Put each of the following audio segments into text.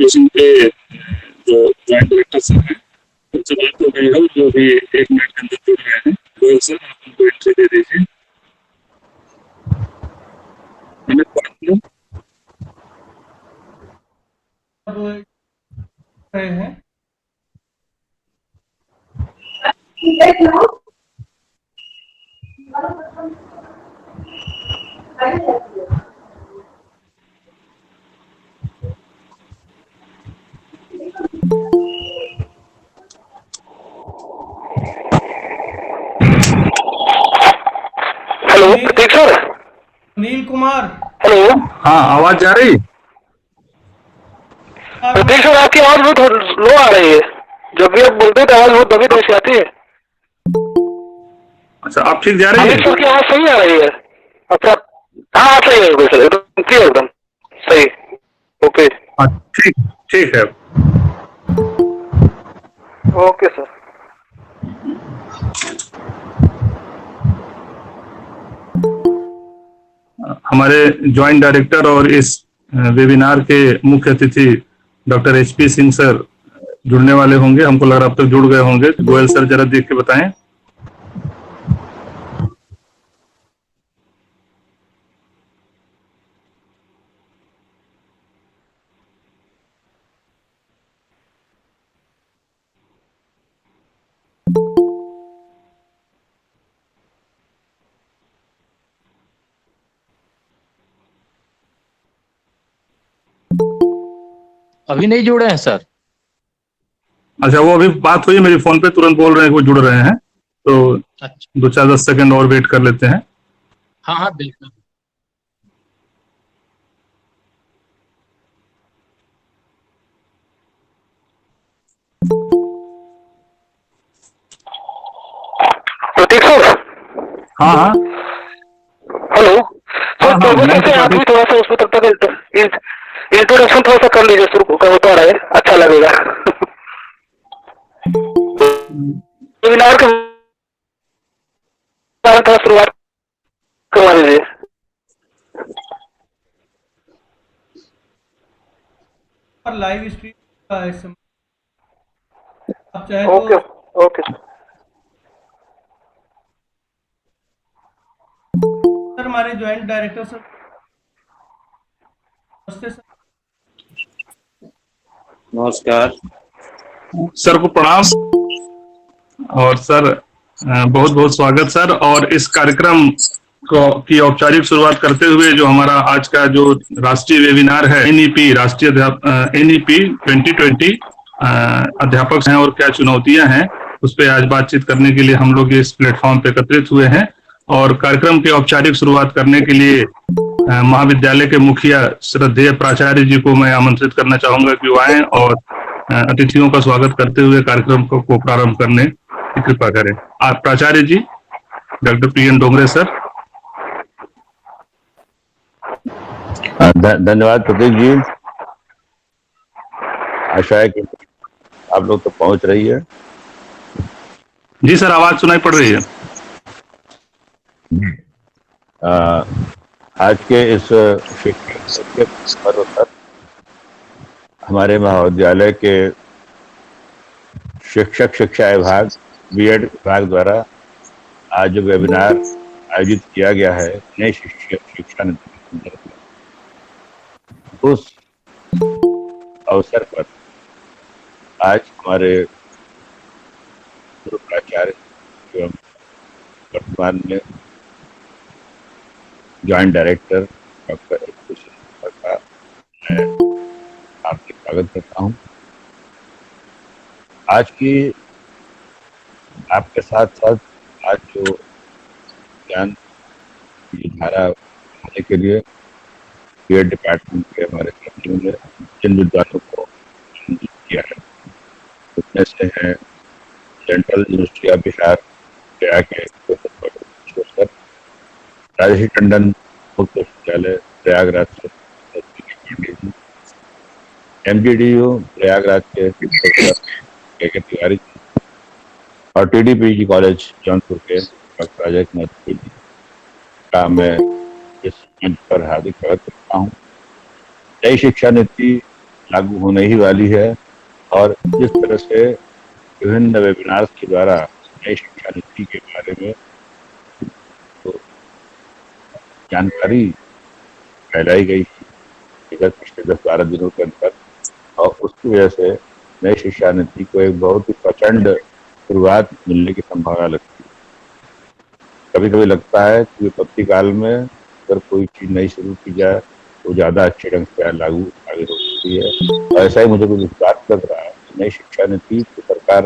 Education के जो joint director sir हैं उनसे बात हो गई हो, जो भी 1 मिनट के अंदर जुड़ गए हैं। गोयल सर, आप उनको एंट्री दे दीजिए। रहे हैं हेलो प्रतीक सर। अनिल कुमार। हेलो। हाँ, आवाज जा रही? प्रतीक सर, आपकी आवाज बहुत लो आ रही है। जब भी आप बोलते हैं तो आवाज बहुत दबी दबी से आती है। अच्छा, आप ठीक जा रही है? अनिल सर की आवाज सही आ रही है। अच्छा, हाँ सही है सर, एकदम क्लियर, एकदम सही। ओके ठीक ठीक है। Okay sir. हमारे ज्वाइंट डायरेक्टर और इस वेबिनार के मुख्य अतिथि डॉक्टर HP सिंह सर जुड़ने वाले होंगे। हमको लग रहा है अब तक जुड़ गए होंगे। गोयल सर, जरा देख के बताएं। अभी नहीं जुड़े हैं सर। अच्छा, वो अभी बात हुई मेरी फोन पे, तुरंत बोल रहे हैं कि वो जुड़ रहे हैं, तो अच्छा, 2-4-10 सेकंड और वेट कर लेते हैं। हाँ हाँ बिल्कुल। प्रतीक सर। हाँ हाँ हेलो हाँ सर, हाँ, प्रोफेसर से आप भी थोड़ा सा उसमें तब तक इंट्रोडक्शन थोड़ा सा कर लीजिए, शुरू होता रहे, अच्छा लगेगा। वेबिनार के बारे में थोड़ा शुरुआत करवा दीजिए। और लाइव स्ट्रीम का है इस समय। आप चाहे ओके तो ओके सर, हमारे ज्वाइंट डायरेक्टर सर, नमस्ते सर। नमस्कार सर को प्रणाम। और सर, बहुत बहुत स्वागत सर। और इस कार्यक्रम को की औपचारिक शुरुआत करते हुए जो हमारा आज का जो राष्ट्रीय वेबिनार है, NEP राष्ट्रीय NEP 2020 अध्यापक हैं और क्या चुनौतियां हैं, उस पर आज बातचीत करने के लिए हम लोग इस प्लेटफॉर्म पे एकत्रित हुए हैं। और कार्यक्रम की औपचारिक शुरुआत करने के लिए महाविद्यालय के मुखिया श्रद्धेय प्राचार्य जी को मैं आमंत्रित करना चाहूंगा कि वो आए और अतिथियों का स्वागत करते हुए कार्यक्रम को प्रारंभ करने की कृपा करें। आप प्राचार्य जी, डॉक्टर PN डोंगरे सर। धन्यवाद प्रतीक जी। आशा है कि आप लोग तो पहुंच रही है। जी सर, आवाज सुनाई पड़ रही है। आज के इस शिक्षक पर्व पर हमारे महाविद्यालय के शिक्षक शिक्षा विभाग B.Ed विभाग द्वारा आज जो वेबिनार आयोजित किया गया है नई शिक्षा नीति के संदर्भ में, उस अवसर पर आज हमारे पूर्व प्राचार्य एवं वर्तमान में joint director doctor HP Singh का मैं आपसे स्वागत करता हूँ। आज की आपके साथ साथ आज जो ज्ञान की धारा बनाने के लिए B.Ed डिपार्टमेंट के हमारे साथियों ने जिन विद्वानों को चुनित किया है, उसमें से हैं सेंट्रल यूनिवर्सिटी ऑफ बिहार गया के प्रोफेसर राजेश टंडन, मुक्त विश्वविद्यालय प्रयागराज से MGDU प्रयागराज के प्रोफेसर KK तिवारी और TDPG कॉलेज जौनपुर के डॉक्टर अजय कुमार जी का मैं इस मंच पर हार्दिक स्वागत करता हूँ। नई शिक्षा नीति लागू होने ही वाली है। और जिस तरह से विभिन्न वेबिनार्स के द्वारा नई शिक्षा नीति के बारे में तो जानकारी फैलाई गई विगत पिछले 10-12 दिनों के अंदर, और उसकी वजह से नई शिक्षा नीति को एक बहुत ही प्रचंड शुरुआत मिलने की संभावना लगती है। कभी कभी लगता है कि विपत्ति काल में अगर कोई चीज नई शुरू की जाए तो ज्यादा अच्छे ढंग से लागू आगे हो सकती है। और ऐसा ही मुझे कुछ विश्वास लग रहा है कि नई शिक्षा नीति तो सरकार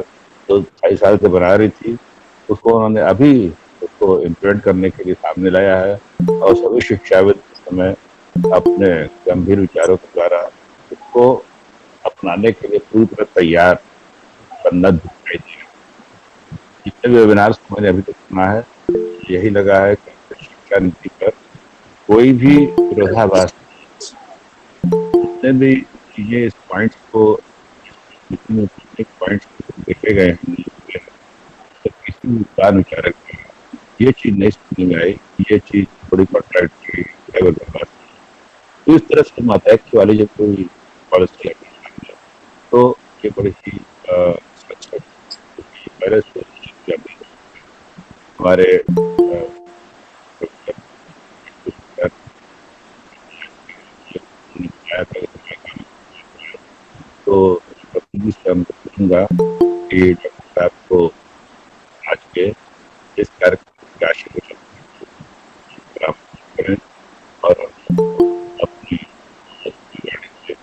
जो 2-2.5 साल से बना रही थी, उसको उन्होंने अभी उसको इम्प्लीमेंट करने के लिए सामने लाया है, और सभी शिक्षाविद इस समय अपने गंभीर विचारों के द्वारा उसको अपनाने के लिए पूरी तरह तैयार सन्नद्ध दिखाई दे रहे हैं। जितने भी वेबिनार्स मैंने अभी तक सुना है, यही लगा है कि शिक्षा नीति पर कोई भी विरोधाभास, जितने भी चीजें इस पॉइंट्स को जितने पॉइंट्स देखे गए हैं तो किसी भी विचार विचारक में ये चीज नहीं सुनने में आई, ये चीज थोड़ी कॉन्ट्रैक्टरी है विरोधाभास। तो इस तरह से मातहत वाली जब कोई पॉलिसी है तो ये बड़ी ही सच है। पहले से हमारे तो हम पूछूंगा कि डॉक्टर साहब को आज के इस कार्यक्रम की आशीर्वाद करें और अपनी वाणी से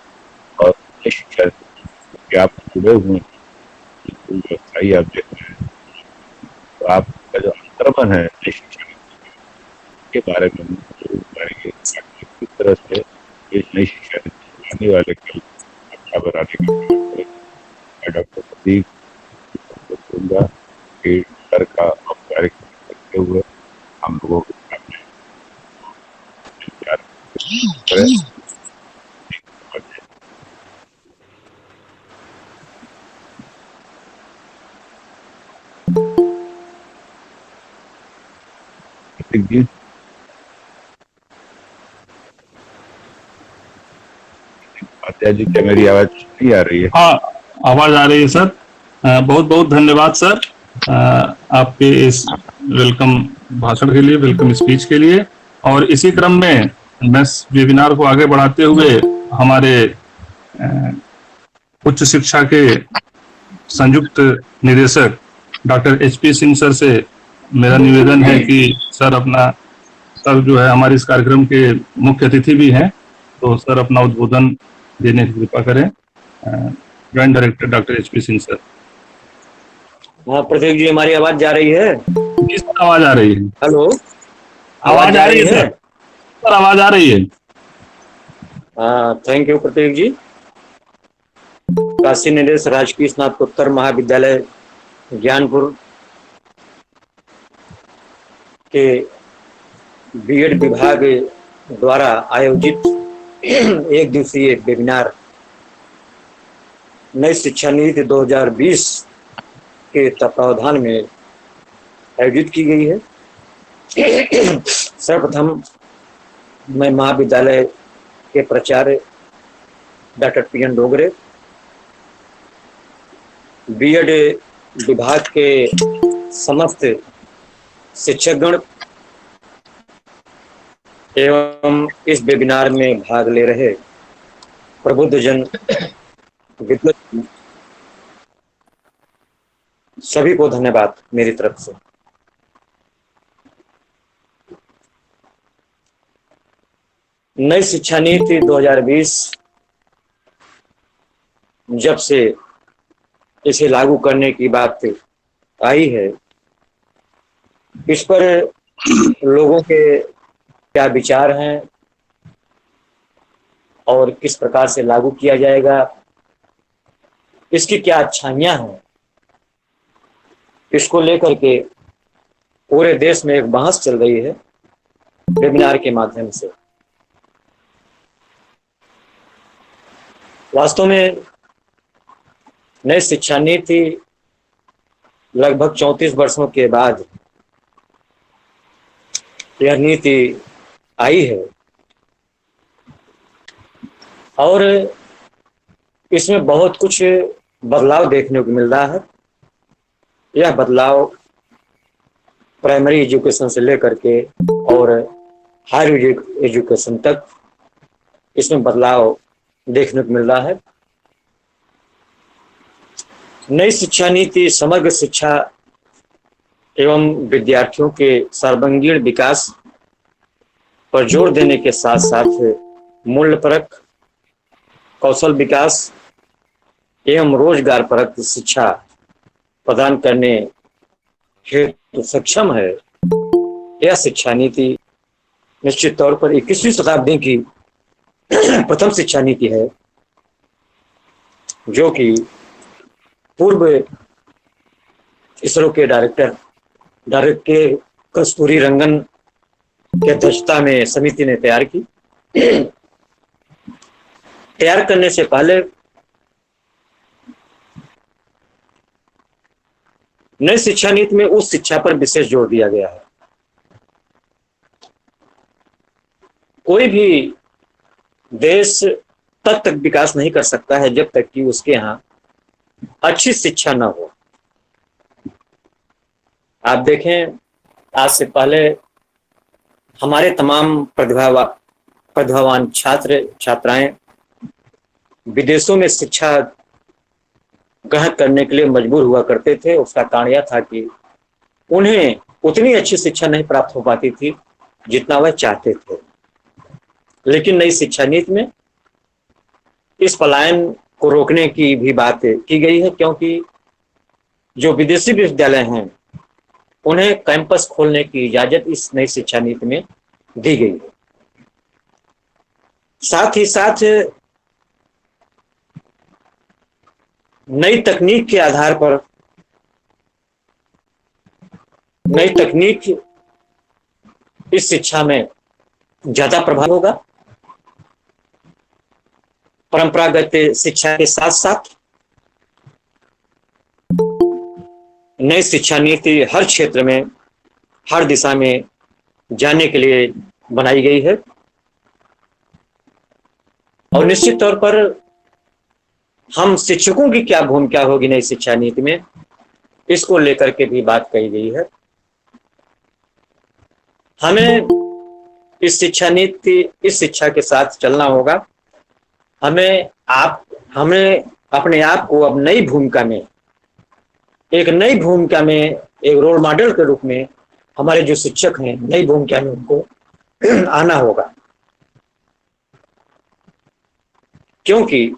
और शिक्षा कि आप जुड़े हुए व्यवसायी आप देख रहे हैं, तो आपका जो अंतर्मन है शिक्षा के बारे में जरूर बताएंगे किस तरह से इस नई शिक्षा नीति आने वाले कल अच्छा बनाने का डॉक्टर प्रतीक दूंगा कि सर का औपचारिक करते हुए हम लोगों के सामने जी जी, क्या मेरी आवाज नहीं आ रही है? हाँ, आवाज आ रही है सर। बहुत बहुत धन्यवाद सर आपके इस वेलकम भाषण के लिए, वेलकम स्पीच के लिए। और इसी क्रम में मैं वेबिनार को आगे बढ़ाते हुए हमारे उच्च शिक्षा के संयुक्त निदेशक डॉक्टर HP सिंह सर से मेरा निवेदन है कि सर जो है हमारे इस कार्यक्रम के मुख्य अतिथि भी हैं, तो सर अपना उद्बोधन देने की कृपा करें। Joint director doctor HP Singh sir. हाँ प्रतीक जी, हमारी आवाज जा रही है? किस आवाज आ रही है? हेलो, आवाज आ रही है सर, आवाज आ रही है। थैंक यू प्रतीक जी। काशी निदेश राजकीय स्नातकोत्तर महाविद्यालय ज्ञानपुर के बीएड विभाग द्वारा आयोजित एक दिवसीय वेबिनार नई शिक्षा नीति 2020 के तत्वावधान में आयोजित की गई है। सर्वप्रथम मैं महाविद्यालय के प्राचार्य डॉक्टर PN डोगरे, बीएड विभाग के समस्त शिक्षकगण एवं इस वेबिनार में भाग ले रहे प्रबुद्धजन विद्वत सभी को धन्यवाद मेरी तरफ से। नई शिक्षा नीति 2020 जब से इसे लागू करने की बात आई है, इस पर लोगों के क्या विचार हैं और किस प्रकार से लागू किया जाएगा, इसकी क्या अच्छाइयां हैं, इसको लेकर के पूरे देश में एक बहस चल रही है वेबिनार के माध्यम से। वास्तव में नई शिक्षा नीति लगभग 34 वर्षों के बाद यह नीति आई है और इसमें बहुत कुछ बदलाव देखने को मिल रहा है। यह बदलाव प्राइमरी एजुकेशन से लेकर के और हायर एजुकेशन तक इसमें बदलाव देखने को मिल रहा है। नई शिक्षा नीति समग्र शिक्षा एवं विद्यार्थियों के सर्वांगीण विकास पर जोर देने के साथ साथ मूल्यपरक, कौशल विकास एवं रोजगार परक शिक्षा प्रदान करने हेतु सक्षम है। यह शिक्षा नीति निश्चित तौर पर 21वीं शताब्दी की प्रथम शिक्षा नीति है, जो कि पूर्व इसरो के डायरेक्टर कस्तूरी रंगन की अध्यक्षता में समिति ने तैयार की। तैयार करने से पहले नई शिक्षा नीति में उस शिक्षा पर विशेष जोर दिया गया है। कोई भी देश तब तक विकास नहीं कर सकता है जब तक कि उसके यहाँ अच्छी शिक्षा न हो। आप देखें, आज से पहले हमारे तमाम प्रतिभावान छात्र छात्राएं विदेशों में शिक्षा ग्रहण करने के लिए मजबूर हुआ करते थे। उसका कारण यह था कि उन्हें उतनी अच्छी शिक्षा नहीं प्राप्त हो पाती थी जितना वह चाहते थे। लेकिन नई शिक्षा नीति में इस पलायन को रोकने की भी बात की गई है, क्योंकि जो विदेशी विश्वविद्यालय हैं उन्हें कैंपस खोलने की इजाजत इस नई शिक्षा नीति में दी गई है। साथ ही साथ नई तकनीक के आधार पर नई तकनीक इस शिक्षा में ज्यादा प्रभाव होगा। परंपरागत शिक्षा के साथ साथ नई शिक्षा नीति हर क्षेत्र में, हर दिशा में जाने के लिए बनाई गई है। और निश्चित तौर पर हम शिक्षकों की क्या भूमिका होगी नई शिक्षा नीति में, इसको लेकर के भी बात कही गई है। हमें इस शिक्षा के साथ चलना होगा। हमें अपने आप को अब नई भूमिका में, एक रोल मॉडल के रूप में हमारे जो शिक्षक हैं, नई भूमिका में उनको आना होगा। क्योंकि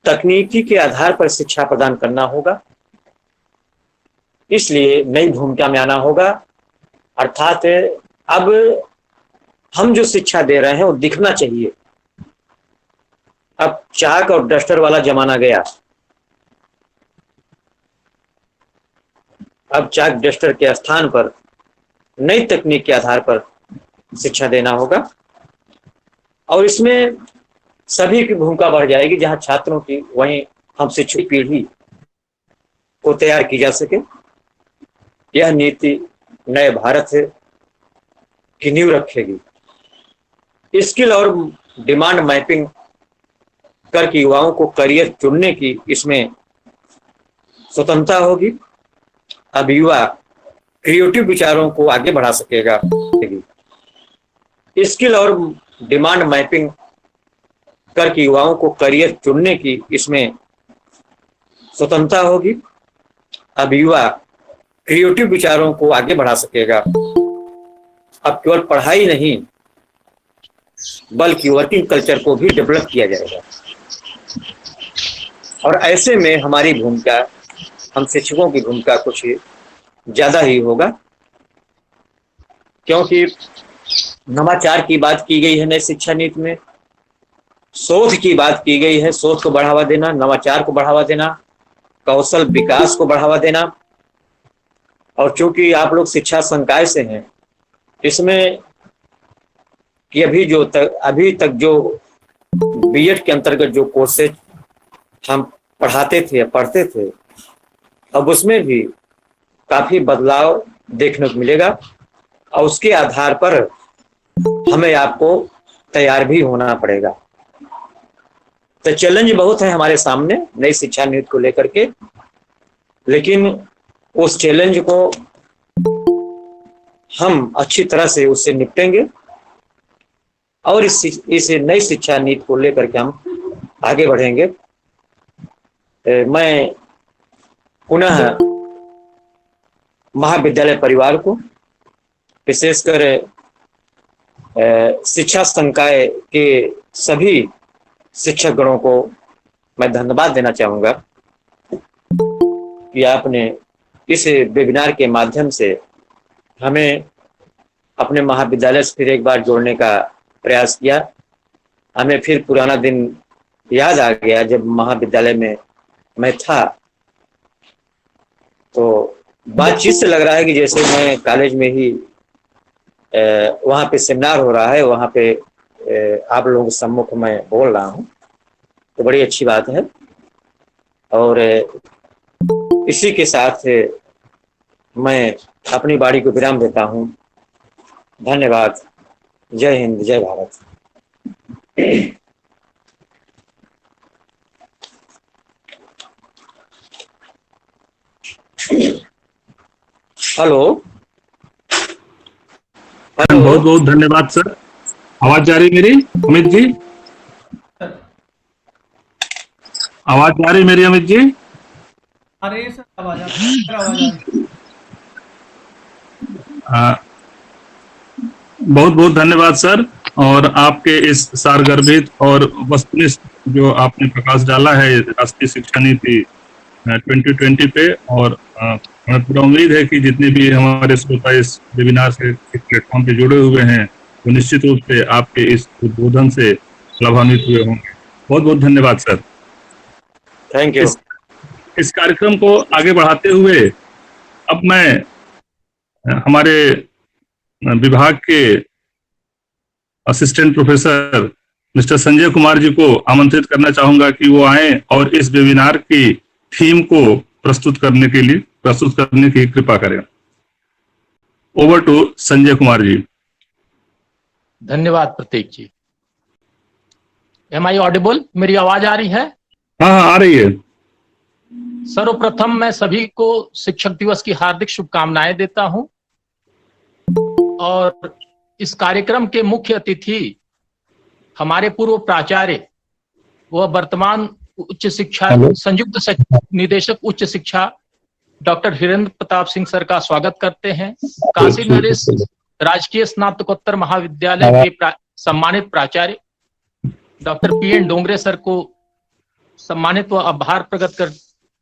तकनीकी के आधार पर शिक्षा प्रदान करना होगा, इसलिए नई भूमिका में आना होगा। अर्थात अब हम जो शिक्षा दे रहे हैं वो दिखना चाहिए। अब चाक और डस्टर वाला जमाना गया। अब चाक डस्टर के स्थान पर नई तकनीक के आधार पर शिक्षा देना होगा। और इसमें सभी की भूमिका बढ़ जाएगी, जहां छात्रों की वहीं हम शिक्षक पीढ़ी को तैयार की जा सके। यह नीति नए भारत की नींव रखेगी। स्किल और डिमांड मैपिंग करके युवाओं को करियर चुनने की इसमें स्वतंत्रता होगी। अब युवा क्रिएटिव विचारों को आगे बढ़ा सकेगा। स्किल और डिमांड मैपिंग करके युवाओं को करियर चुनने की इसमें स्वतंत्रता होगी। अब युवा क्रिएटिव विचारों को आगे बढ़ा सकेगा। अब केवल पढ़ाई नहीं बल्कि वर्किंग कल्चर को भी डेवलप किया जाएगा। और ऐसे में हमारी भूमिका, हम शिक्षकों की भूमिका कुछ ज्यादा ही होगा, क्योंकि नवाचार की बात की गई है नई शिक्षा नीति में, शोध की बात की गई है, शोध को बढ़ावा देना, नवाचार को बढ़ावा देना, कौशल विकास को बढ़ावा देना। और चूंकि आप लोग शिक्षा संकाय से हैं, इसमें कि अभी तक जो बीएड के अंतर्गत जो कोर्सेज हम पढ़ते थे, अब उसमें भी काफी बदलाव देखने को मिलेगा। और उसके आधार पर हमें आपको तैयार भी होना पड़ेगा। तो चैलेंज बहुत है हमारे सामने नई शिक्षा नीति को लेकर के, लेकिन उस चैलेंज को हम अच्छी तरह से उससे निपटेंगे और इस नई शिक्षा नीति को लेकर के हम आगे बढ़ेंगे। मैं पुनः महाविद्यालय परिवार को, विशेषकर शिक्षा संकाय के सभी शिक्षक गणों को मैं धन्यवाद देना चाहूंगा कि आपने इस वेबिनार के माध्यम से हमें अपने महाविद्यालय से फिर एक बार जोड़ने का प्रयास किया। हमें फिर पुराना दिन याद आ गया जब महाविद्यालय में मैं था। तो बातचीत से लग रहा है कि जैसे मैं कॉलेज में ही वहाँ पे सेमिनार हो रहा है, वहाँ पे आप लोगों के सम्मुख में बोल रहा हूँ, तो बड़ी अच्छी बात है। और इसी के साथ मैं अपनी वाणी को विराम देता हूँ। धन्यवाद। जय हिंद, जय भारत। हेलो, बहुत बहुत धन्यवाद सर। आवाज जा रही मेरी अमित जी? आवाज जा रही मेरी अमित जी? अरे सर आवाज आ रही। बहुत बहुत धन्यवाद सर। और आपके इस सारगर्भित और वस्तुनिष्ठ जो आपने प्रकाश डाला है राष्ट्रीय शिक्षा नीति 2020 पे, और हमें पूरा उम्मीद है कि जितने भी हमारे श्रोता इस वेबिनार से इस प्लेटफॉर्म पे जुड़े हुए हैं वो निश्चित रूप से आपके इस उद्बोधन से लाभान्वित हुए होंगे। बहुत बहुत धन्यवाद सर। Thank you. इस कार्यक्रम को आगे बढ़ाते हुए अब मैं हमारे विभाग के assistant professor mister Sanjay Kumar ji को आमंत्रित करना चाहूंगा कि वो आए और इस वेबिनार की थीम को प्रस्तुत करने की कृपा करें। ओवर टू संजय कुमार जी। धन्यवाद प्रतीक जी। M I audible? मेरी आवाज आ रही है? हाँ हाँ, आ रही है। सर्वप्रथम मैं सभी को शिक्षक दिवस की हार्दिक शुभकामनाएं देता हूं। और इस कार्यक्रम के मुख्य अतिथि हमारे पूर्व प्राचार्य व वर्तमान उच्च शिक्षा संयुक्त निदेशक उच्च शिक्षा डॉक्टर हिरेंद्र प्रताप सिंह सर का स्वागत करते हैं। काशी नरेश राजकीय स्नातकोत्तर महाविद्यालय के सम्मानित प्राचार्य डॉक्टर PN डोंगरे सर को सम्मानित व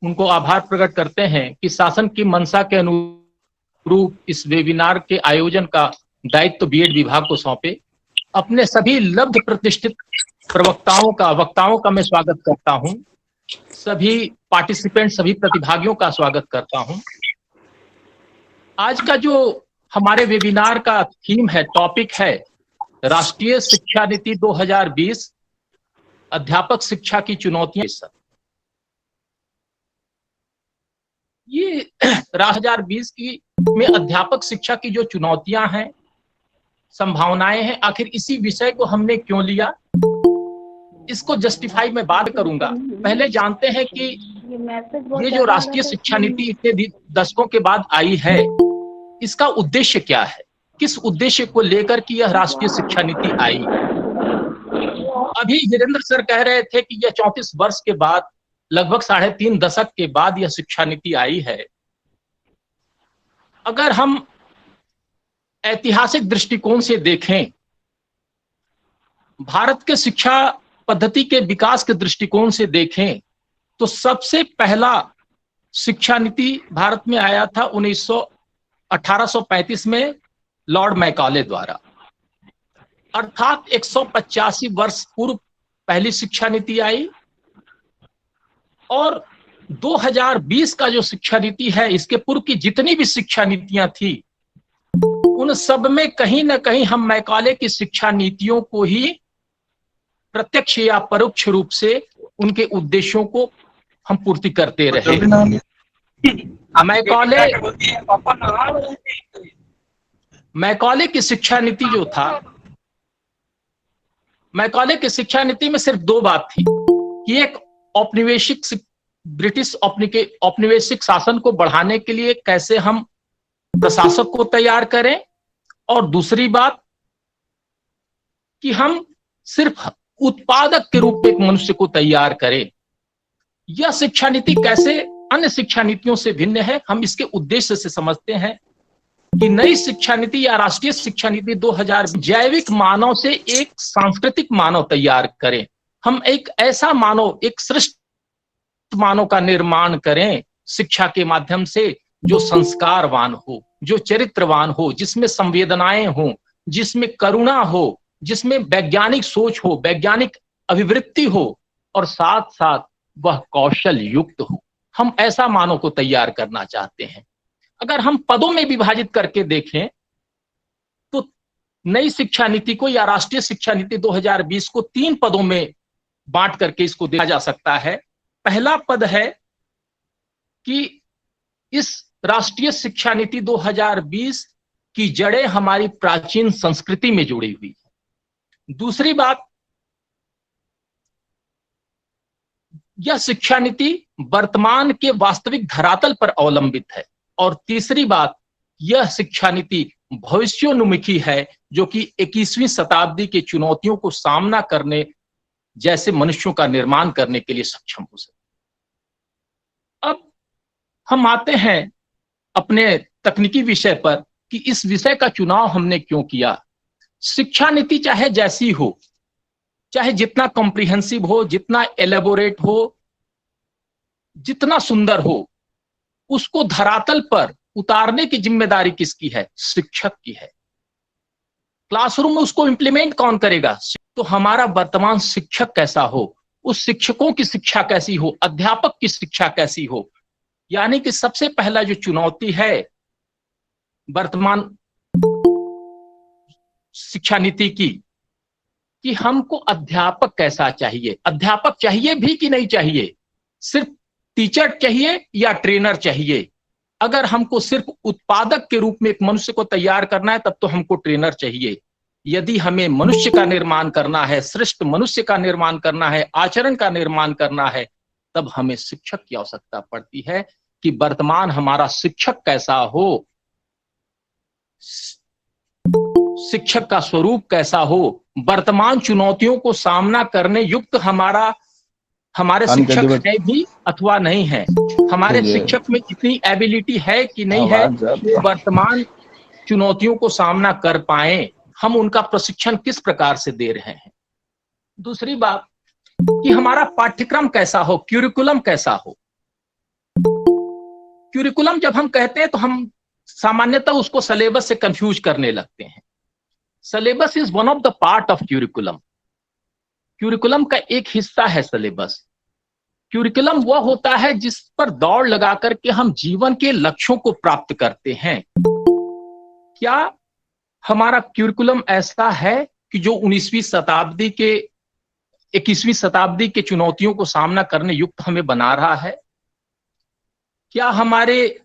उनको आभार प्रकट करते हैं कि शासन की मंशा के अनुरूप इस वेबिनार के आयोजन का दायित्व बीएड विभाग को सौंपे। अपने सभी लब्ध प्रतिष्ठित वक्ताओं का मैं स्वागत करता हूं। सभी पार्टिसिपेंट, सभी प्रतिभागियों का स्वागत करता हूं। आज का जो हमारे वेबिनार का थीम है, टॉपिक है राष्ट्रीय शिक्षा नीति 2020 अध्यापक शिक्षा की चुनौतियां। ये 2020 की में अध्यापक शिक्षा की जो चुनौतियां हैं, संभावनाएं हैं, आखिर इसी विषय को हमने क्यों लिया, इसको जस्टिफाई मैं बात करूंगा। पहले जानते हैं कि ये जो राष्ट्रीय शिक्षा नीति इतने दशकों के बाद आई है, इसका उद्देश्य क्या है, किस उद्देश्य को लेकर कि यह राष्ट्रीय शिक्षा नीति आई। अभी हिरेंद्र सर कह रहे थे कि यह 34 वर्ष के बाद, लगभग 3.5 दशक के बाद यह शिक्षा नीति आई है। अगर हम ऐतिहासिक दृष्टिकोण से देखें, भारत के शिक्षा पद्धति के विकास के दृष्टिकोण से देखें, तो सबसे पहला शिक्षा नीति भारत में आया था 1835 में लॉर्ड मैकाले द्वारा, अर्थात 185 वर्ष पूर्व पहली शिक्षा नीति आई। और 2020 का जो शिक्षा नीति है, इसके पूर्व की जितनी भी शिक्षा नीतियां थी, उन सब में कहीं ना कहीं हम मैकाले की शिक्षा नीतियों को ही प्रत्यक्ष या परोक्ष रूप से उनके उद्देश्यों को हम पूर्ति करते रहे। मैकाले की शिक्षा नीति जो था, मैकाले की शिक्षा नीति में सिर्फ 2 बात थी। कि एक ब्रिटिश औपनिवेशिक शासन को बढ़ाने के लिए कैसे हम प्रशासक को तैयार करें, और दूसरी बात कि हम सिर्फ उत्पादक के रूप में एक मनुष्य को तैयार करें। यह शिक्षा नीति कैसे अन्य शिक्षा नीतियों से भिन्न है, हम इसके उद्देश्य से समझते हैं कि नई शिक्षा नीति या राष्ट्रीय शिक्षा नीति 2000 जैविक मानव से एक सांस्कृतिक मानव तैयार करें। हम एक ऐसा मानव, एक श्रेष्ठ मानव का निर्माण करें शिक्षा के माध्यम से, जो संस्कारवान हो, जो चरित्रवान हो, जिसमें संवेदनाएं हो, जिसमें करुणा हो, जिसमें वैज्ञानिक सोच हो, वैज्ञानिक अभिवृत्ति हो, और साथ साथ वह कौशल युक्त हो। हम ऐसा मानव को तैयार करना चाहते हैं। अगर हम पदों में विभाजित करके देखें तो नई शिक्षा नीति को या राष्ट्रीय शिक्षा नीति 2020 को 3 पदों में बांट करके इसको देखा जा सकता है। पहला पद है कि इस राष्ट्रीय शिक्षा नीति 2020 की जड़ें हमारी प्राचीन संस्कृति में जुड़ी हुई है। दूसरी बात, यह शिक्षा नीति वर्तमान के वास्तविक धरातल पर अवलंबित है। और तीसरी बात, यह शिक्षा नीति भविष्योन्मुखी है, जो कि 21वीं शताब्दी की चुनौतियों को सामना करने जैसे मनुष्यों का निर्माण करने के लिए सक्षम हो सके। अब हम आते हैं अपने तकनीकी विषय पर कि इस विषय का चुनाव हमने क्यों किया। शिक्षा नीति चाहे जैसी हो, चाहे जितना कॉम्प्रिहेंसिव हो, जितना एलेबोरेट हो, जितना सुंदर हो, उसको धरातल पर उतारने की जिम्मेदारी किसकी है? शिक्षक की है। क्लासरूम में उसको इंप्लीमेंट कौन करेगा? तो हमारा वर्तमान शिक्षक कैसा हो, उस शिक्षकों की शिक्षा कैसी हो, अध्यापक की शिक्षा कैसी हो। यानी कि सबसे पहला जो चुनौती है वर्तमान शिक्षा नीति की, कि हमको अध्यापक कैसा चाहिए। अध्यापक चाहिए भी कि नहीं चाहिए? सिर्फ टीचर चाहिए या ट्रेनर चाहिए? अगर हमको सिर्फ उत्पादक के रूप में एक मनुष्य को तैयार करना है, तब तो हमको ट्रेनर चाहिए। यदि हमें मनुष्य का निर्माण करना है, श्रेष्ठ मनुष्य का निर्माण करना है, आचरण का निर्माण करना है, तब हमें शिक्षक की आवश्यकता पड़ती है। कि वर्तमान हमारा शिक्षक कैसा हो, शिक्षक का स्वरूप कैसा हो, वर्तमान चुनौतियों को सामना करने युक्त हमारे शिक्षक है भी अथवा नहीं है, हमारे शिक्षक में इतनी एबिलिटी है कि नहीं है कि वर्तमान चुनौतियों को सामना कर पाए, हम उनका प्रशिक्षण किस प्रकार से दे रहे हैं। दूसरी बात कि हमारा पाठ्यक्रम कैसा हो, क्यूरिकुलम कैसा हो। क्यूरिकुलम जब हम कहते हैं तो हम सामान्यतः उसको सिलेबस से कंफ्यूज करने लगते हैं। Syllabus is one of the part of curriculum. Curriculum का एक हिस्सा है सिलेबस। क्यूरिकुलम वह होता है जिस पर दौड़ लगा करके हम जीवन के लक्ष्यों को प्राप्त करते हैं। क्या हमारा क्यूरिकुलम ऐसा है कि जो 19वीं शताब्दी के 21वीं शताब्दी के चुनौतियों को सामना करने युक्त हमें बना रहा है? क्या हमारे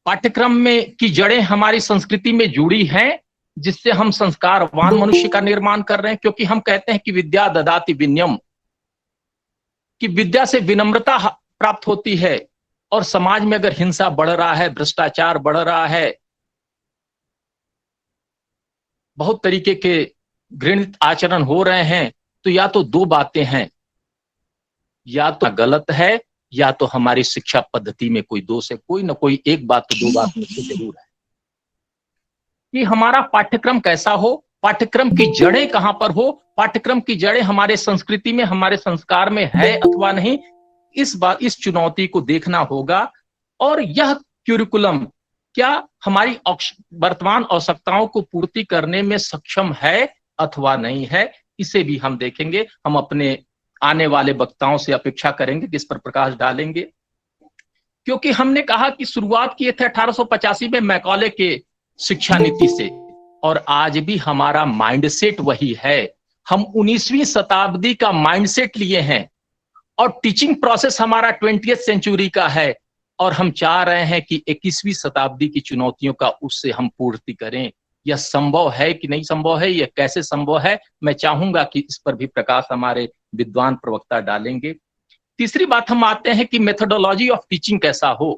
पाठ्यक्रम में की जड़ें हमारी संस्कृति में जुड़ी हैं, जिससे हम संस्कारवान मनुष्य का निर्माण कर रहे हैं? क्योंकि हम कहते हैं कि विद्या ददाति विनयम, कि विद्या से विनम्रता प्राप्त होती है। और समाज में अगर हिंसा बढ़ रहा है, भ्रष्टाचार बढ़ रहा है, बहुत तरीके के घृणित आचरण हो रहे हैं, तो या तो 2 बातें हैं, या तो गलत है या तो हमारी शिक्षा पद्धति में कोई दोष है। कोई ना कोई एक बात तो 2 बात में से जरूर है। कि हमारा पाठ्यक्रम कैसा हो, पाठ्यक्रम की जड़ें कहां पर हो, पाठ्यक्रम की जड़ें हमारे संस्कृति में, हमारे संस्कार में है अथवा नहीं, इस चुनौती को देखना होगा। और यह क्यूरिकुलम क्या हमारी वर्तमान आवश्यकताओं को पूर्ति करने में सक्षम है अथवा नहीं है, इसे भी हम देखेंगे। हम अपने आने वाले वक्ताओं से अपेक्षा करेंगे कि इस पर प्रकाश डालेंगे। क्योंकि हमने कहा कि शुरुआत किए थे 1885 में मैकॉले के शिक्षा नीति से, और आज भी हमारा माइंडसेट वही है। हम 19वीं शताब्दी का माइंडसेट लिए हैं और टीचिंग प्रोसेस हमारा 20वीं सेंचुरी का है, और हम चाह रहे हैं कि 21वीं शताब्दी की चुनौतियों का उससे हम पूर्ति करें। यह संभव है कि नहीं संभव है, यह कैसे संभव है, मैं चाहूंगा कि इस पर भी प्रकाश हमारे विद्वान प्रवक्ता डालेंगे। तीसरी बात हम आते हैं कि मेथोडोलॉजी ऑफ टीचिंग कैसा हो।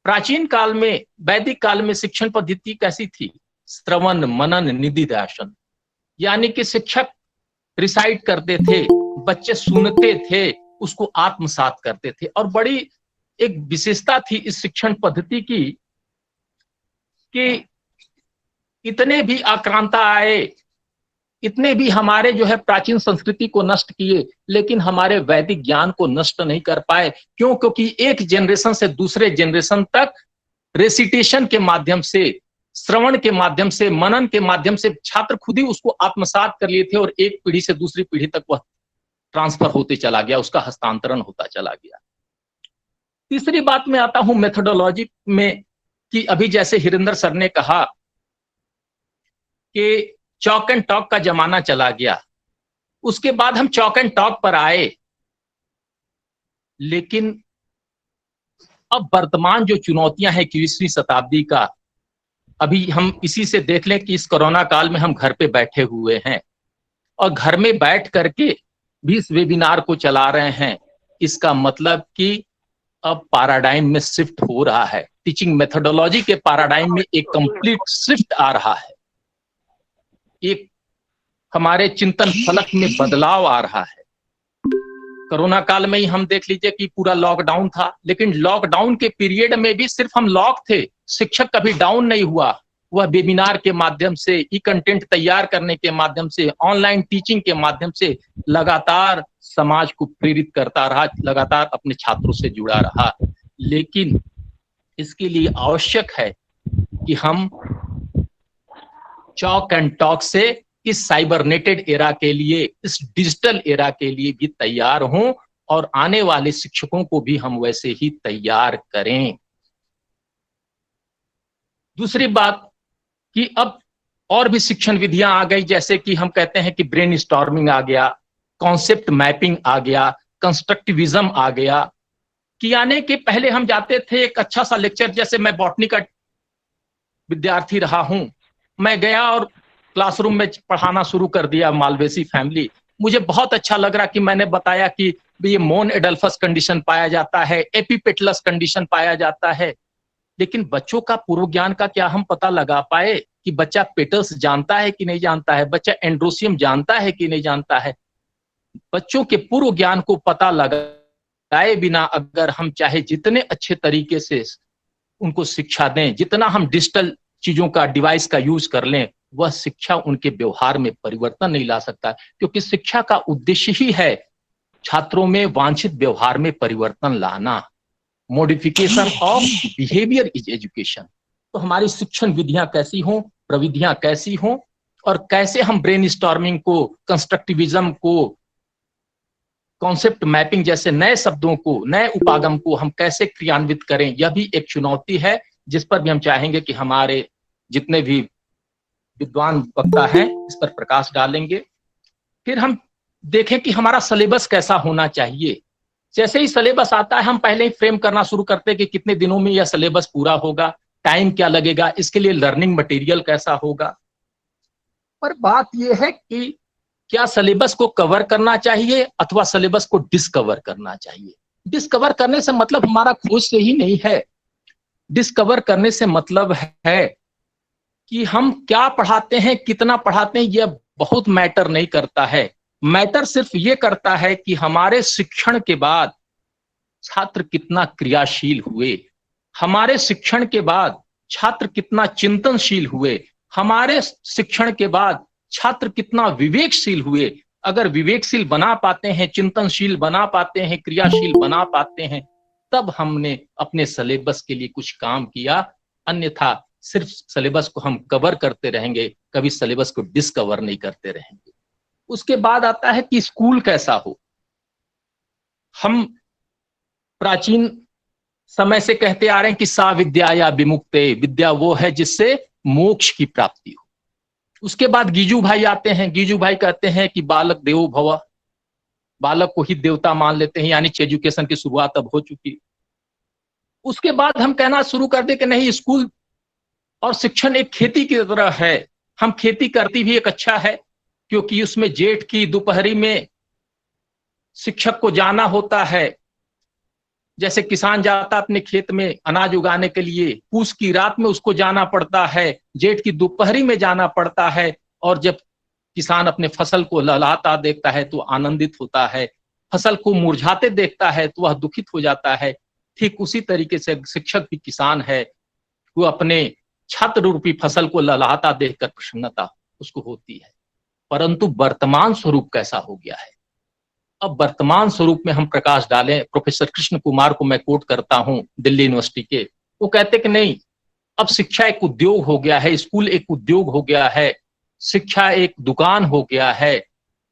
प्राचीन काल में, वैदिक काल में शिक्षण पद्धति कैसी थी? श्रवण मनन निधिध्यासन, यानी कि शिक्षक रिसाइट करते थे, बच्चे सुनते थे, उसको आत्मसात करते थे। और बड़ी एक विशेषता थी इस शिक्षण पद्धति की कि इतने भी आक्रांता आए, इतने भी हमारे जो है प्राचीन संस्कृति को नष्ट किए, लेकिन हमारे वैदिक ज्ञान को नष्ट नहीं कर पाए। क्यों? क्योंकि एक जनरेशन से दूसरे जनरेशन तक रेसिटेशन के माध्यम से, श्रवण के माध्यम से, मनन के माध्यम से छात्र खुद ही उसको आत्मसात कर लिए थे और एक पीढ़ी से दूसरी पीढ़ी तक वह ट्रांसफर होते चला गया, उसका हस्तांतरण होता चला गया। तीसरी बात में आता हूं मेथोडोलॉजी में कि अभी जैसे हिरेंद्र सर ने कहा कि चॉक एंड टॉक का जमाना चला गया, उसके बाद हम चॉक एंड टॉक पर आए, लेकिन अब वर्तमान जो चुनौतियां हैं 21वीं शताब्दी का, अभी हम इसी से देख लें कि इस कोरोना काल में हम घर पे बैठे हुए हैं और घर में बैठ करके भी इस वेबिनार को चला रहे हैं। इसका मतलब कि अब पैराडाइम में शिफ्ट हो रहा है, टीचिंग मेथोडोलॉजी के पैराडाइम में एक कंप्लीट शिफ्ट आ रहा है, एक हमारे चिंतन फलक में बदलाव आ रहा है। कोरोना काल में ही हम देख लीजिए कि पूरा लॉकडाउन था, लेकिन लॉकडाउन के पीरियड में भी सिर्फ हम लॉक थे, शिक्षक कभी डाउन नहीं हुआ। वह वेबिनार के माध्यम से, ई कंटेंट तैयार करने के माध्यम से, ऑनलाइन टीचिंग के माध्यम से लगातार समाज को प्रेरित करता रहा, लगातार अपने छात्रों से जुड़ा रहा। लेकिन इसके लिए आवश्यक है कि हम चॉक एंड टॉक से इस साइबरनेटेड एरा के लिए, इस डिजिटल एरा के लिए भी तैयार हों और आने वाले शिक्षकों को भी हम वैसे ही तैयार करें। दूसरी बात कि अब और भी शिक्षण विधियां आ गई, जैसे कि हम कहते हैं कि ब्रेन स्टॉर्मिंग आ गया, कॉन्सेप्ट मैपिंग आ गया, कंस्ट्रक्टिविज्म आ गया। कि यानी कि पहले हम जाते थे एक अच्छा सा लेक्चर, जैसे मैं बॉटनी का विद्यार्थी रहा हूं, मैं गया और क्लासरूम में पढ़ाना शुरू कर दिया मालवेसी फैमिली। मुझे बहुत अच्छा लग रहा कि मैंने बताया कि ये मोन एडल्फस कंडीशन पाया जाता है, एपिपेटलस कंडीशन पाया जाता है, लेकिन बच्चों का पूर्व ज्ञान का क्या हम पता लगा पाए कि बच्चा पेटल्स जानता है कि नहीं जानता है, बच्चा एंड्रोसियम जानता है कि नहीं जानता है। बच्चों के पूर्व ज्ञान को पता लगाए बिना अगर हम चाहे जितने अच्छे तरीके से उनको शिक्षा दें, जितना हम डिजिटल चीजों का, डिवाइस का यूज कर लें, वह शिक्षा उनके व्यवहार में परिवर्तन नहीं ला सकता। क्योंकि शिक्षा का उद्देश्य ही है छात्रों में वांछित व्यवहार में परिवर्तन लाना। Modification of behaviour is education. तो हमारी शिक्षण विधियां कैसी हों, प्रविधियां कैसी हों, और कैसे हम ब्रेन स्टॉर्मिंग को, कंस्ट्रक्टिविज्म को, कॉन्सेप्ट मैपिंग जैसे नए शब्दों को, नए उपागम को हम कैसे क्रियान्वित करें, यह भी एक चुनौती है जिस पर भी हम चाहेंगे कि हमारे जितने भी विद्वान वक्ता हैं इस पर प्रकाश डालेंगे। फिर हम देखें कि हमारा सिलेबस कैसा होना चाहिए। जैसे ही सिलेबस आता है हम पहले ही फ्रेम करना शुरू करते हैं कि कितने दिनों में यह सिलेबस पूरा होगा, टाइम क्या लगेगा, इसके लिए लर्निंग मटेरियल कैसा होगा। पर बात यह है कि क्या सिलेबस को कवर करना चाहिए अथवा सिलेबस को डिस्कवर करना चाहिए। डिस्कवर करने से मतलब हमारा खोज से ही नहीं है। डिस्कवर करने से मतलब है कि हम क्या पढ़ाते हैं, कितना पढ़ाते हैं, यह बहुत मैटर नहीं करता है। मैटर सिर्फ ये करता है कि हमारे शिक्षण के बाद छात्र कितना क्रियाशील हुए, हमारे शिक्षण के बाद छात्र कितना चिंतनशील हुए, हमारे शिक्षण के बाद छात्र कितना विवेकशील हुए। अगर विवेकशील बना पाते हैं, चिंतनशील बना पाते हैं, क्रियाशील बना पाते हैं, तब हमने अपने सिलेबस के लिए कुछ काम किया। अन्यथा सिर्फ सिलेबस को हम कवर करते रहेंगे, कभी सिलेबस को डिस्कवर नहीं करते रहेंगे। उसके बाद आता है कि स्कूल कैसा हो। हम प्राचीन समय से कहते आ रहे हैं कि सा विद्या या विमुक्ते, विद्या वो है जिससे मोक्ष की प्राप्ति हो। उसके बाद गीजू भाई आते हैं। गीजू भाई कहते हैं कि बालक देवो भव, बालक को ही देवता मान लेते हैं, यानी एजुकेशन की शुरुआत अब हो चुकी। उसके बाद हम कहना शुरू कर दे कि नहीं, स्कूल और शिक्षण एक खेती की तरह है। हम खेती करती भी एक अच्छा है, क्योंकि उसमें जेठ की दोपहरी में शिक्षक को जाना होता है, जैसे किसान जाता अपने खेत में अनाज उगाने के लिए, पूस की रात में उसको जाना पड़ता है, जेठ की दोपहरी में जाना पड़ता है, और जब किसान अपने फसल को लहलहाता देखता है तो आनंदित होता है, फसल को मुरझाते देखता है तो वह दुखित हो जाता है। ठीक उसी तरीके से शिक्षक भी किसान है, वो अपने छात्र रूपी फसल को लहलहाता देखकर प्रसन्नता उसको होती है। परंतु वर्तमान स्वरूप कैसा हो गया है? अब वर्तमान स्वरूप में हम प्रकाश डालें, प्रोफेसर कृष्ण कुमार को मैं कोट करता हूं, दिल्ली यूनिवर्सिटी के, वो कहते कि नहीं, अब शिक्षा एक उद्योग हो गया है, स्कूल एक उद्योग हो गया है, शिक्षा एक दुकान हो गया है,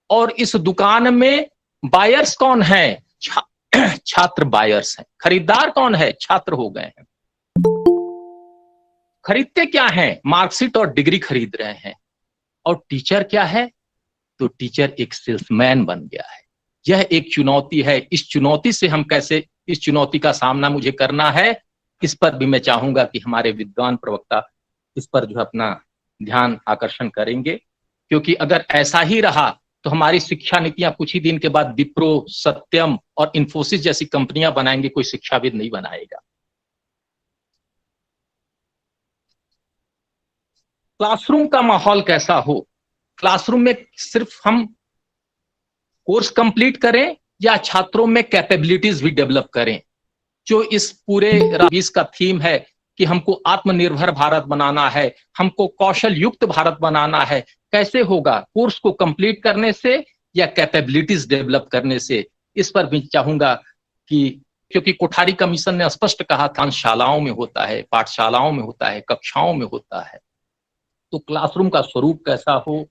और इस दुकान में बायर्स कौन है? छात्र बायर्स हैं। खरीदार कौन है? छात्र हो गए हैं। खरीदते क्या है? मार्कशीट और डिग्री खरीद रहे हैं। और टीचर क्या है? तो टीचर एक सेल्समैन बन गया है। यह एक चुनौती है। इस चुनौती से हम कैसे, इस चुनौती का सामना मुझे करना है, इस पर भी मैं चाहूंगा कि हमारे विद्वान प्रवक्ता इस पर जो अपना ध्यान आकर्षण करेंगे, क्योंकि अगर ऐसा ही रहा तो हमारी शिक्षा नीतियां कुछ ही दिन के बाद विप्रो, सत्यम और इन्फोसिस जैसी कंपनियां बनाएंगे, कोई शिक्षाविद नहीं बनाएगा। क्लासरूम का माहौल कैसा हो? क्लासरूम में सिर्फ हम कोर्स कंप्लीट करें या छात्रों में कैपेबिलिटीज भी डेवलप करें? जो इस पूरे 20 का थीम है कि हमको आत्मनिर्भर भारत बनाना है, हमको कौशल युक्त भारत बनाना है, कैसे होगा? कोर्स को कंप्लीट करने से या कैपेबिलिटीज डेवलप करने से? इस पर भी चाहूंगा कि, क्योंकि कोठारी कमीशन ने स्पष्ट कहा था, शालाओं में होता है, पाठशालाओं में होता है, कक्षाओं में होता है। तो क्लासरूम का स्वरूप कैसा हो,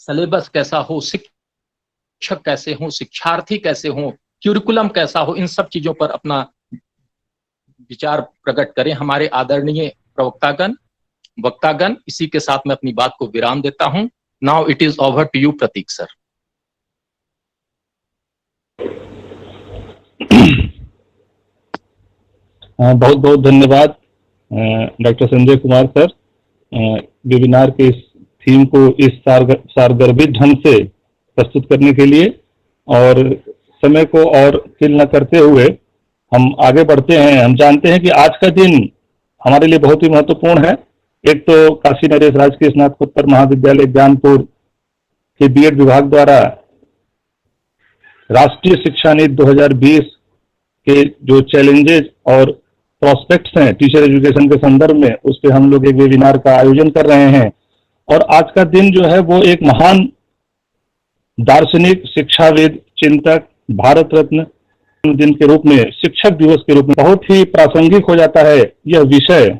सिलेबस कैसा हो, शिक्षक कैसे हो, शिक्षार्थी कैसे हो, क्यूरिकुलम कैसा हो, इन सब चीजों पर अपना विचार प्रकट करें हमारे आदरणीय वक्तागण। इसी के साथ मैं अपनी बात को विराम देता हूं। Now it is over to you Prateek sir. बहुत बहुत धन्यवाद doctor Sanjay Kumar sir, webinar के इस थीम को इस सारगर्भित ढंग से प्रस्तुत करने के लिए। और समय को और किल न करते हुए हम आगे बढ़ते हैं। हम जानते हैं कि आज का दिन हमारे लिए बहुत ही महत्वपूर्ण है। एक तो काशी नरेश राजकीय स्नातकोत्तर महाविद्यालय ज्ञानपुर के बीएड विभाग द्वारा राष्ट्रीय शिक्षा नीति 2020 के जो चैलेंजेस और प्रोस्पेक्ट्स हैं टीचर एजुकेशन के संदर्भ में, उस पर हम लोग एक वेबिनार का आयोजन कर रहे हैं। और आज का दिन जो है वो एक महान दार्शनिक, शिक्षाविद, चिंतक, भारत रत्न दिन के रूप में, शिक्षक दिवस के रूप में बहुत ही प्रासंगिक हो जाता है यह विषय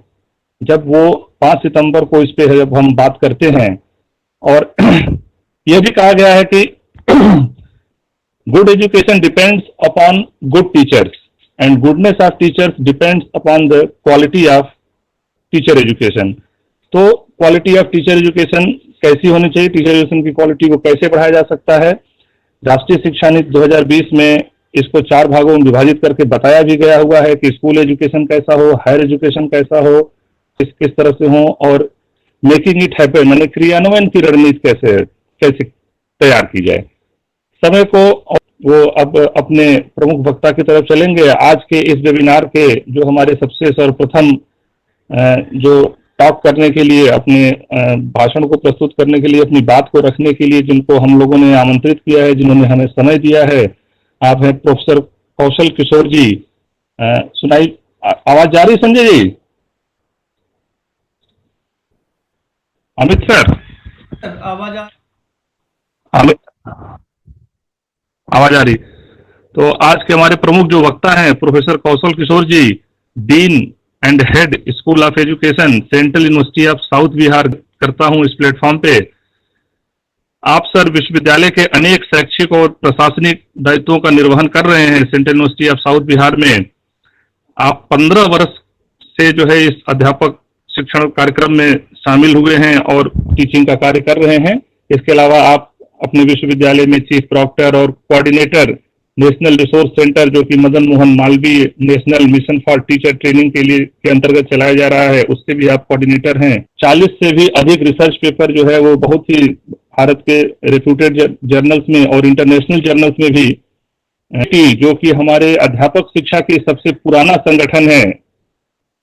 जब वो 5 सितंबर को इस पे जब हम बात करते हैं। और यह भी कहा गया है कि good education depends upon good teachers and goodness of teachers depends upon the quality of teacher education. तो क्वालिटी ऑफ टीचर एजुकेशन कैसी होनी चाहिए, टीचर एजुकेशन की क्वालिटी को कैसे बढ़ाया जा सकता है? राष्ट्रीय शिक्षा नीति 2020 में इसको 4 भागों में विभाजित करके बताया भी गया हुआ है कि स्कूल एजुकेशन कैसा हो, हायर एजुकेशन कैसा हो, किस तरह से हो, और मेकिंग इट हैपन माने क्रियान्वयन की रणनीति कैसे तैयार की जाए। समय को वो अब अपने प्रमुख वक्ता की तरफ चलेंगे। आज के इस वेबिनार के जो हमारे सबसे सर्वप्रथम जो टॉक करने के लिए, अपने भाषण को प्रस्तुत करने के लिए, अपनी बात को रखने के लिए जिनको हम लोगों ने आमंत्रित किया है, जिन्होंने हमें समय दिया है, आप हैं प्रोफेसर कौशल किशोर जी। सुनाई आवाज जा रही संजय जी? अमित सर आवाज आ रही? तो आज के हमारे प्रमुख जो वक्ता हैं professor Kaushal Kishore ji, dean and head school of education, central university of south Bihar करता हूं इस प्लेटफॉर्म पे। आप सर विश्वविद्यालय के अनेक शैक्षिक और प्रशासनिक दायित्वों का निर्वहन कर रहे हैं central university of south Bihar में। आप 15 वर्ष से जो है इस अध्यापक शिक्षण कार्यक्रम में शामिल हुए हैं और टीचिंग का कार्य कर रहे हैं। इसके अलावा आप अपने विश्वविद्यालय में चीफ प्रॉक्टर और कोऑर्डिनेटर नेशनल रिसोर्स सेंटर, जो कि Madan Mohan Malviya national mission for teacher training के लिए के अंतर्गत चलाया जा रहा है, उससे भी आप कोऑर्डिनेटर हैं। 40 से भी अधिक रिसर्च पेपर जो है वो बहुत ही भारत के रेप्यूटेड जर्नल्स में और इंटरनेशनल जर्नल्स में भी जो कि हमारे अध्यापक शिक्षा की सबसे पुराना संगठन है,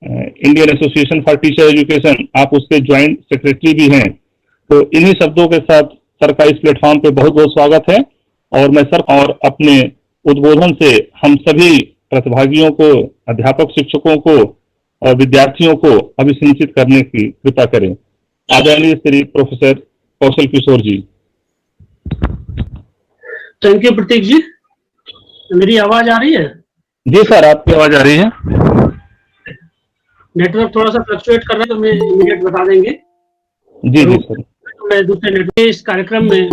Indian association for teacher education, आप उसके ज्वाइंट सेक्रेटरी भी हैं। तो इन्हीं शब्दों के साथ सर का इस प्लेटफॉर्म पे बहुत बहुत स्वागत है। और मैं सर और अपने उद्बोधन से हम सभी प्रतिभागियों को, अध्यापक शिक्षकों को और विद्यार्थियों को अभिसंचित करने की कृपा करें। आदरणीय Shri professor Kaushal Kishore ji. Thank you Prateek ji. मेरी आवाज आ रही है? जी सर, आपकी आवाज आ रही है। नेटवर्क थोड़ा सा फ्लक्चुएट कर रहा है तो मैं इमीडिएट बता देंगे। जी जी सर। मैं दूसरे नेटवर्क इस कार्यक्रम में